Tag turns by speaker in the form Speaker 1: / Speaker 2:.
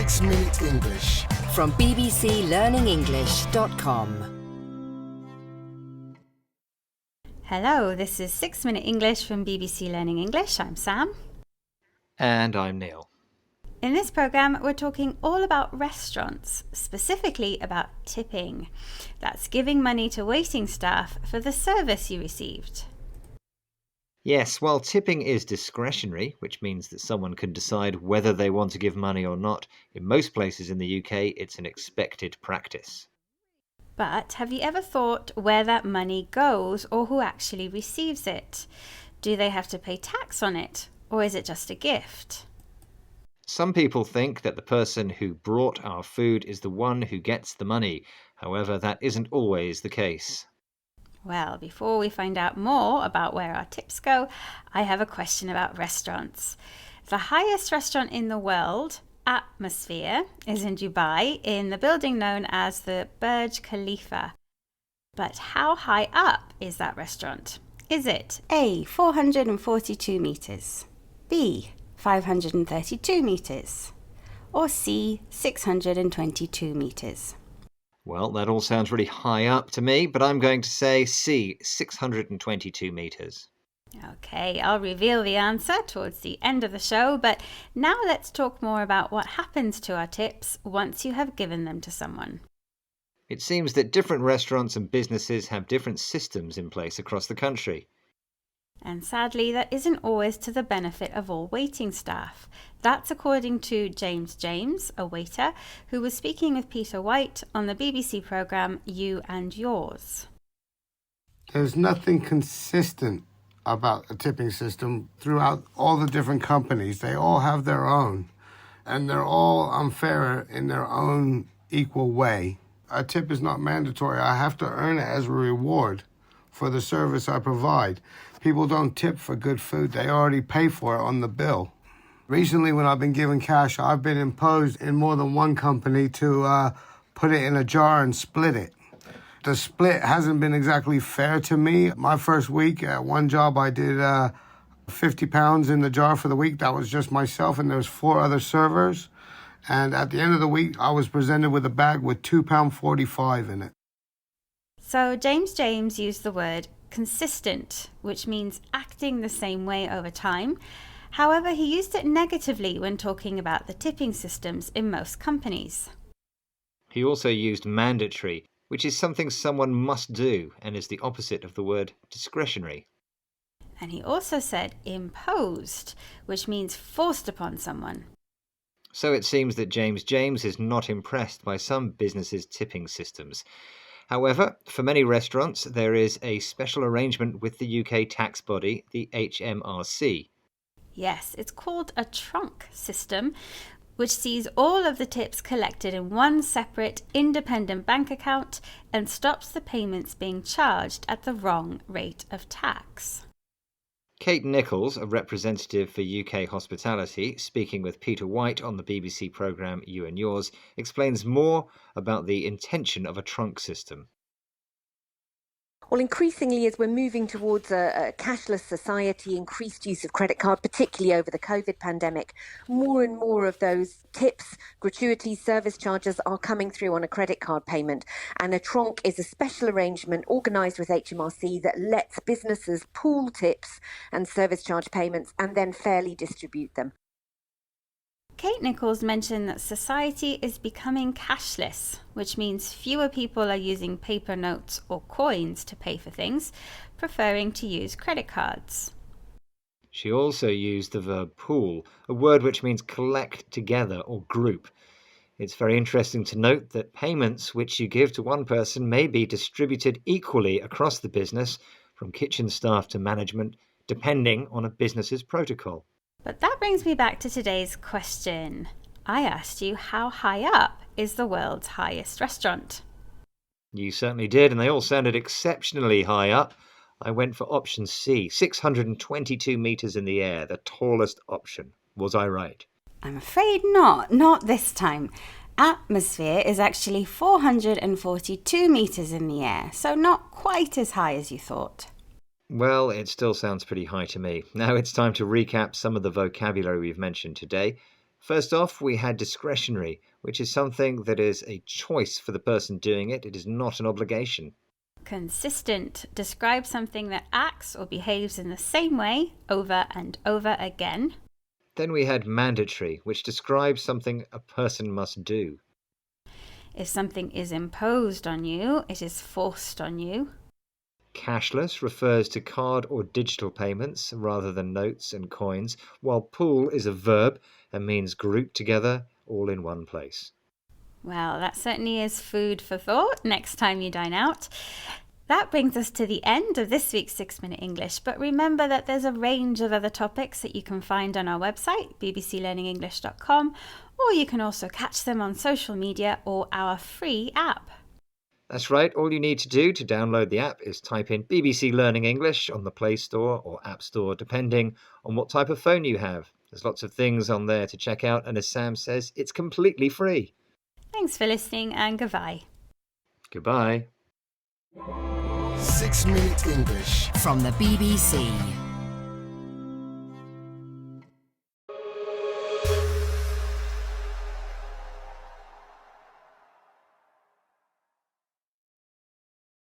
Speaker 1: 6-Minute English
Speaker 2: from bbclearningenglish.com.
Speaker 3: Hello, this is 6-Minute English from BBC Learning English. I'm Sam.
Speaker 4: And I'm Neil.
Speaker 3: In this programme, we're talking all about restaurants, specifically about tipping. That's giving money to waiting staff for the service you received.
Speaker 4: Yes, well, tipping is discretionary, which means that someone can decide whether they want to give money or not. In most places in the UK, it's an expected practice.
Speaker 3: But have you ever thought where that money goes or who actually receives it? Do they have to pay tax on it, or is it just a gift?
Speaker 4: Some people think that the person who brought our food is the one who gets the money. However, that isn't always the case.
Speaker 3: Well, before we find out more about where our tips go, I have a question about restaurants. The highest restaurant in the world, Atmosphere, is in Dubai in the building known as the Burj Khalifa. But how high up is that restaurant? Is it A, 442 metres, B, 532 metres, or C, 622 metres?
Speaker 4: Well, that all sounds really high up to me, but I'm going to say C, 622 metres.
Speaker 3: Okay, I'll reveal the answer towards the end of the show, but now let's talk more about what happens to our tips once you have given them to someone.
Speaker 4: It seems that different restaurants and businesses have different systems in place across the country.
Speaker 3: And sadly, that isn't always to the benefit of all waiting staff. That's according to James James, a waiter, who was speaking with Peter White on the BBC programme You and Yours.
Speaker 5: There's nothing consistent about a tipping system throughout all the different companies. They all have their own, and they're all unfair in their own equal way. A tip is not mandatory. I have to earn it as a reward for the service I provide. People don't tip for good food. They already pay for it on the bill. Recently, when I've been given cash, I've been imposed in more than one company to put it in a jar and split it. The split hasn't been exactly fair to me. My first week at one job, I did £50 in the jar for the week. That was just myself, and there was 4 other servers. And at the end of the week, I was presented with a bag with £2.45 in it.
Speaker 3: So James James used the word consistent, which means acting the same way over time. However, he used it negatively when talking about the tipping systems in most companies.
Speaker 4: He also used mandatory, which is something someone must do and is the opposite of the word discretionary.
Speaker 3: And he also said imposed, which means forced upon someone.
Speaker 4: So it seems that James James is not impressed by some businesses' tipping systems. However, for many restaurants, there is a special arrangement with the UK tax body, the HMRC.
Speaker 3: Yes, it's called a trunk system, which sees all of the tips collected in one separate independent bank account and stops the payments being charged at the wrong rate of tax.
Speaker 4: Kate Nichols, a representative for UK Hospitality, speaking with Peter White on the BBC programme You and Yours, explains more about the intention of a trunk system.
Speaker 6: Well, increasingly, as we're moving towards a cashless society, increased use of credit card, particularly over the COVID pandemic, more and more of those tips, gratuities, service charges are coming through on a credit card payment. And a trunk is a special arrangement organised with HMRC that lets businesses pool tips and service charge payments and then fairly distribute them.
Speaker 3: Kate Nichols mentioned that society is becoming cashless, which means fewer people are using paper notes or coins to pay for things, preferring to use credit cards.
Speaker 4: She also used the verb pool, a word which means collect together or group. It's very interesting to note that payments which you give to one person may be distributed equally across the business, from kitchen staff to management, depending on a business's protocol.
Speaker 3: But that brings me back to today's question. I asked you how high up is the world's highest restaurant?
Speaker 4: You certainly did, and they all sounded exceptionally high up. I went for option C, 622 metres in the air, the tallest option. Was I right?
Speaker 2: I'm afraid not this time. Atmosphere is actually 442 metres in the air, so not quite as high as you thought.
Speaker 4: Well, it still sounds pretty high to me. Now it's time to recap some of the vocabulary we've mentioned today. First off, we had discretionary, which is something that is a choice for the person doing it. It is not an obligation.
Speaker 3: Consistent describes something that acts or behaves in the same way over and over again.
Speaker 4: Then we had mandatory, which describes something a person must do.
Speaker 3: If something is imposed on you, it is forced on you.
Speaker 4: Cashless refers to card or digital payments rather than notes and coins, while pool is a verb and means grouped together all in one place.
Speaker 3: Well, that certainly is food for thought next time you dine out. That brings us to the end of this week's 6-Minute English, but remember that there's a range of other topics that you can find on our website, bbclearningenglish.com, or you can also catch them on social media or our free app.
Speaker 4: That's right, all you need to do to download the app is type in BBC Learning English on the Play Store or App Store, depending on what type of phone you have. There's lots of things on there to check out, and as Sam says, it's completely free.
Speaker 3: Thanks for listening and goodbye.
Speaker 4: Goodbye.
Speaker 1: 6 Minute English
Speaker 7: from the BBC.